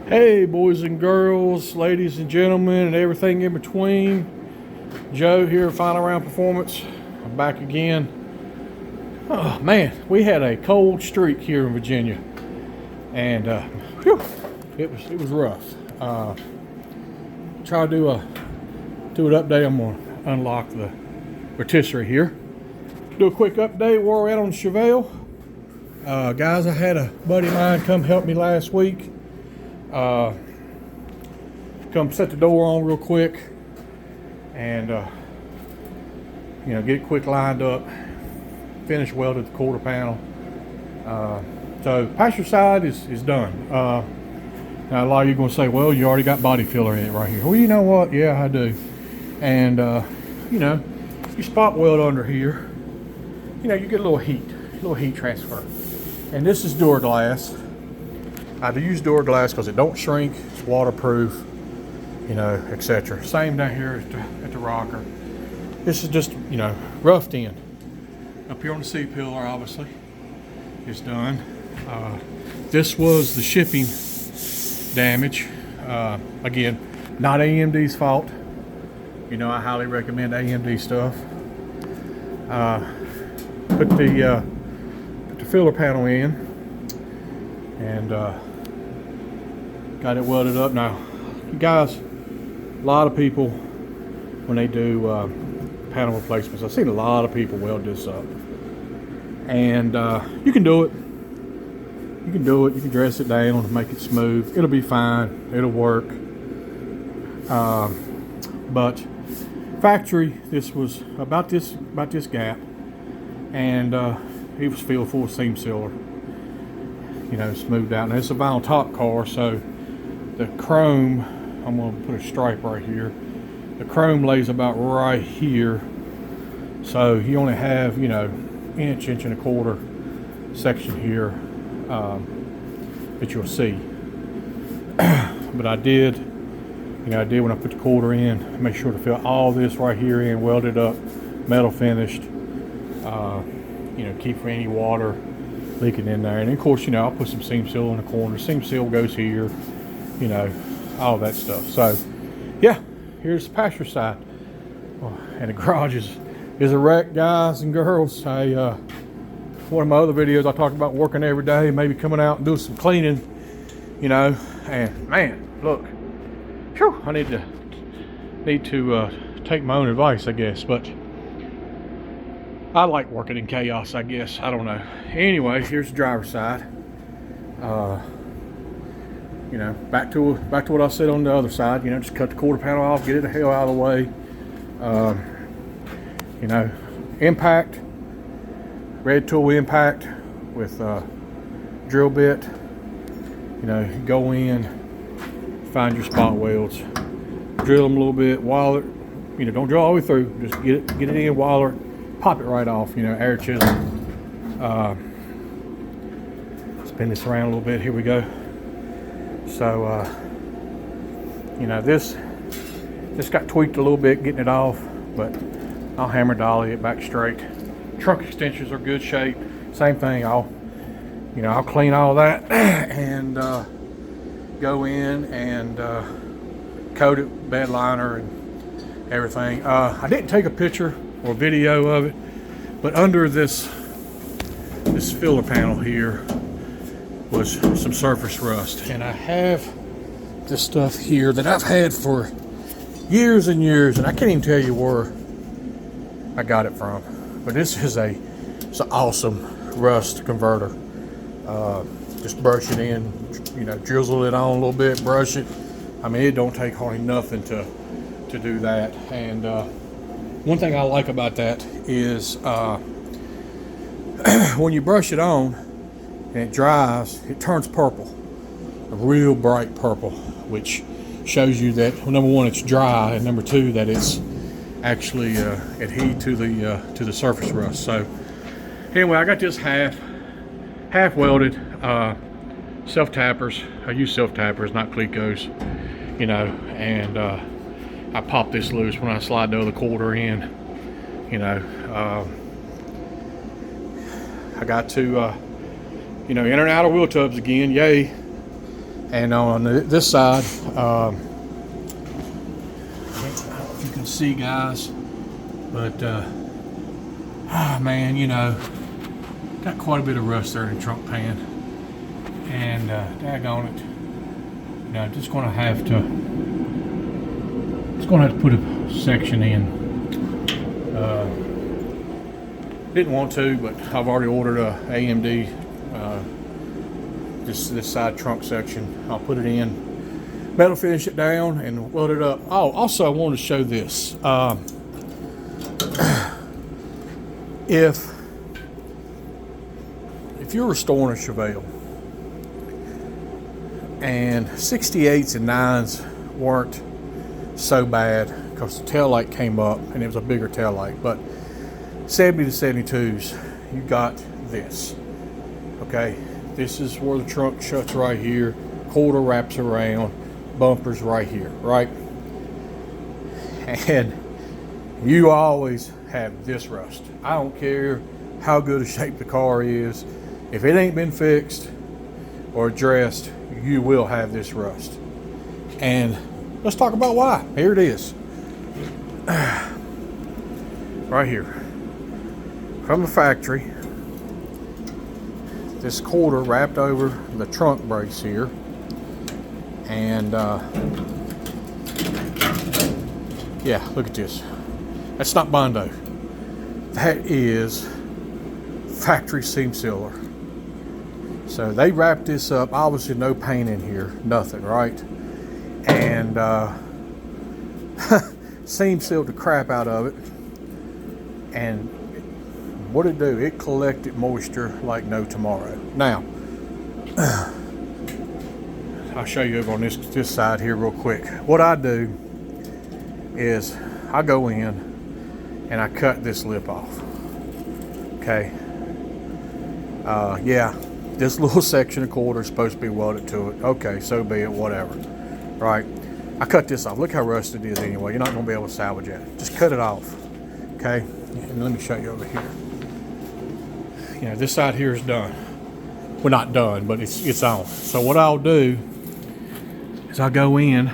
Hey, boys and girls, ladies and gentlemen, and everything in between. Joe here, Final Round Performance. I'm back again. Oh man, we had a cold streak here in Virginia, and it was rough. Try to do an update. I'm gonna unlock the rotisserie here. Do a quick update where we're at on Chevelle. Guys, I had a buddy of mine come help me last week. Come set the door on real quick and get it quick lined up, finish welded the quarter panel. So passenger side is done. Now a lot of you are going to say, well, you already got body filler in it right here. Well, you know what? Yeah, I do. And you spot weld under here, you get a little heat transfer. And this is door glass. I do use door glass because it don't shrink, it's waterproof, etc. Same down here at the rocker. This is just, roughed in. Up here on the C-pillar, obviously, it's done. This was the shipping damage. Again, not AMD's fault. I highly recommend AMD stuff. Put the filler panel in and got it welded up. Now, you guys, a lot of people, when they do panel replacements, I've seen a lot of people weld this up, and you can do it. You can dress it down and make it smooth. It'll be fine. It'll work. But factory, this was about this gap, and it was filled full of seam sealer. Smoothed out. Now it's a vinyl top car, so the chrome, I'm going to put a stripe right here. The chrome lays about right here, so you only have inch and a quarter section here that you'll see. But I did when I put the quarter in, make sure to fill all this right here in, welded up, metal finished. Keep for any water leaking in there. And of course, I'll put some seam seal in the corner. Seam seal goes here, all that stuff. So yeah, here's the passenger side. And the garage is a wreck, guys and girls. One of my other videos, I talked about working every day, maybe coming out and doing some cleaning, and man, look, whew, I need to take my own advice, I guess, but I like working in chaos, I guess. I don't know. Anyway, here's the driver's side. Back to what I said on the other side. Just cut the quarter panel off, get it the hell out of the way. Impact, red tool impact with drill bit. Go in, find your spot welds, drill them a little bit, wire it. Don't drill all the way through. Just get it in, wire it. Pop it right off, air chisel. Spin this around a little bit. Here we go. So, this got tweaked a little bit getting it off, but I'll hammer dolly it back straight. Trunk extensions are good shape. Same thing. I'll clean all that and go in and coat it, bed liner and everything. I didn't take a picture or video of it, but under this filler panel here was some surface rust, and I have this stuff here that I've had for years and years, and I can't even tell you where I got it from, but this is it's an awesome rust converter. Just brush it in, drizzle it on a little bit, brush it. I mean, it don't take hardly nothing to do that. And one thing I like about that is when you brush it on and it dries, it turns purple, a real bright purple, which shows you that, well, number one, it's dry, and number two, that it's actually adhered to the surface rust. So anyway, I got this half welded, self tappers. I use self tappers, not Clecos, and I pop this loose when I slide the other quarter in. I got to in and out of wheel tubs again, yay. And on this side, I don't know if you can see, guys, but man, you know, got quite a bit of rust there in the trunk pan, and daggone it, you know, just gonna have to put a section in. Didn't want to, but I've already ordered a AMD this side trunk section. I'll put it in, metal finish it down, and weld it up. Oh, also I wanted to show this. If you're restoring a Chevelle and 68s and 9s weren't so bad because the tail light came up and it was a bigger tail light, but 70 to 72s, you got this. Okay, this is where the trunk shuts right here, quarter wraps around, bumpers right here, right? And you always have this rust. I don't care how good a shape the car is. If it ain't been fixed or addressed, you will have this rust. And let's talk about why. Here it is. Right here. From the factory, this quarter wrapped over the trunk brace here. And yeah, look at this. That's not Bondo. That is factory seam sealer. So they wrapped this up, obviously no paint in here, nothing, right? And seam sealed the crap out of it. And what it do? It collected moisture like no tomorrow. Now, I'll show you over on this side here real quick. What I do is I go in and I cut this lip off. Okay. Yeah, this little section of quarter is supposed to be welded to it. Okay, so be it, whatever. Right. I cut this off. Look how rusted it is anyway. You're not going to be able to salvage it. Just cut it off. Okay. And let me show you over here. You know, this side here is done. Well, not done, but it's on. So what I'll do is I'll go in.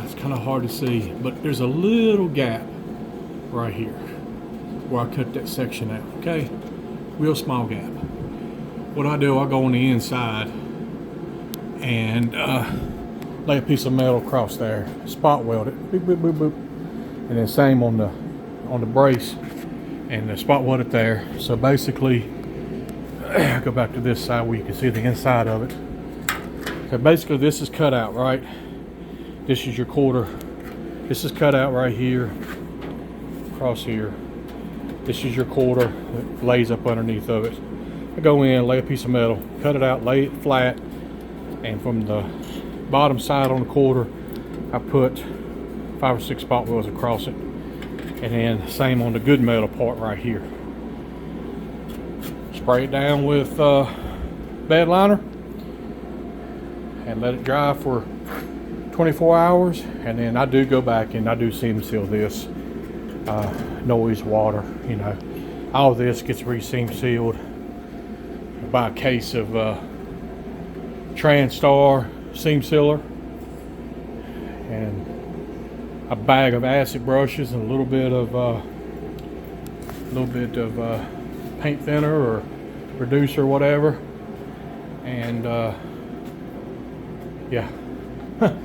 It's kind of hard to see, but there's a little gap right here where I cut that section out. Okay, real small gap. What I do, I go on the inside and lay a piece of metal across there, spot weld it, boop, boop, boop, boop, and then same on the brace, and the spot weld it there. So basically, go back to this side where you can see the inside of it. So basically, this is cut out, right? This is your quarter. This is cut out right here, across here. This is your quarter that lays up underneath of it. I go in, lay a piece of metal, cut it out, lay it flat, and from the bottom side on the quarter, I put 5 or 6 spot welds across it, and then same on the good metal part right here. Spray it down with bed liner and let it dry for 24 hours, and then I do go back and I do seam seal this. Noise, water, you know, all of this gets re-seam sealed by a case of TranStar seam sealer and a bag of acid brushes and a little bit of paint thinner or reducer, whatever, and yeah,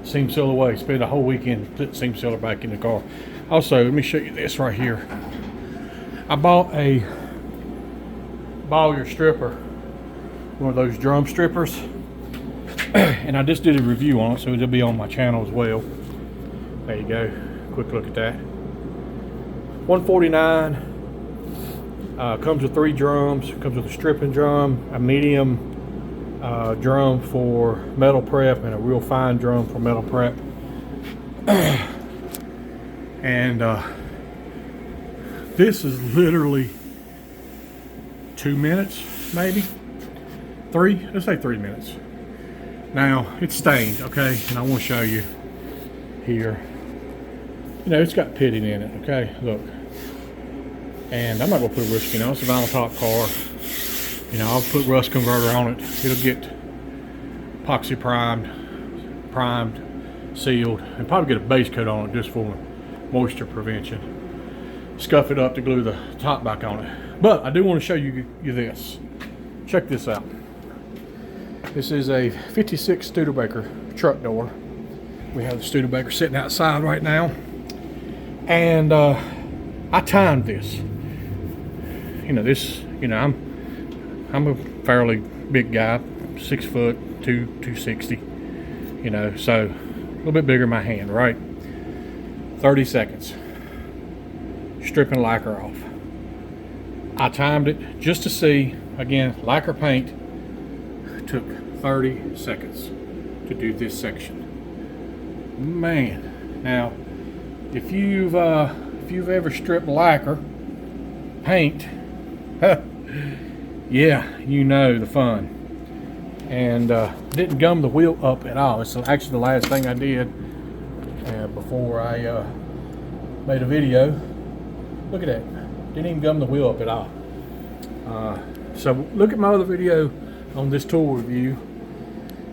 seam seal away. Spend a whole weekend putting seam sealer back in the car. Also, let me show you this right here. I bought a Bowyer stripper, one of those drum strippers, and I just did a review on it, so it'll be on my channel as well. There you go. Quick look at that. $149. Comes with 3 drums. Comes with a stripping drum, a medium drum for metal prep, and a real fine drum for metal prep. And this is literally 2 minutes, maybe 3. Let's say 3 minutes. Now it's stained, okay, and I want to show you here. You know, it's got pitting in it, okay. Look, and I'm not gonna put a risky on. It's a vinyl top car, You know, I'll put rust converter on it. It'll get epoxy primed, sealed, and probably get a base coat on it just for moisture prevention. Scuff it up to glue the top back on it. But I do want to show you this. Check this out. This is a 56 Studebaker truck door. We have the Studebaker sitting outside right now. And I timed this. You know, I'm a fairly big guy, 6 foot, 260. You know, so a little bit bigger than my hand, right? 30 seconds. Stripping lacquer off. I timed it just to see, again, lacquer paint took 30 seconds to do this section. Man, now if you've ever stripped lacquer paint, yeah, you know the fun. And didn't gum the wheel up at all. It's actually the last thing I did before I made a video. Look at that. Didn't even gum the wheel up at all. So look at my other video on this tool review.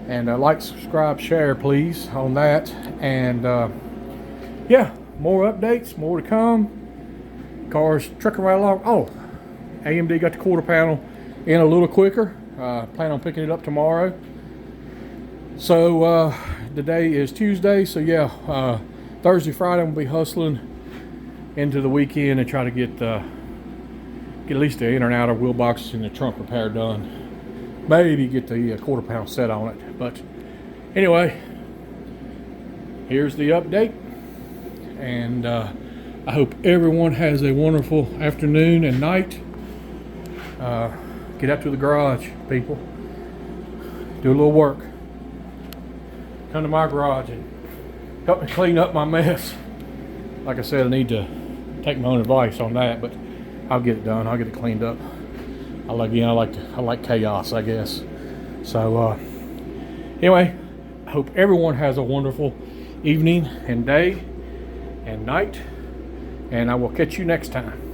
And like, subscribe, share, please, on that. And yeah, more updates, more to come. Cars trucking right along. Oh, AMD got the quarter panel in a little quicker. Plan on picking it up tomorrow. So today is Tuesday, so yeah, Thursday, Friday we'll be hustling into the weekend and try to get at least the inner and outer wheel boxes and the trunk repair done. Maybe get the quarter panel set on it. But anyway, here's the update, and I hope everyone has a wonderful afternoon and night. Get out to the garage, people. Do a little work. Come to my garage and help me clean up my mess. Like I said, I need to take my own advice on that, but I'll get it done. I'll get it cleaned up. I like chaos, I guess. So anyway, I hope everyone has a wonderful evening and day and night, and I will catch you next time.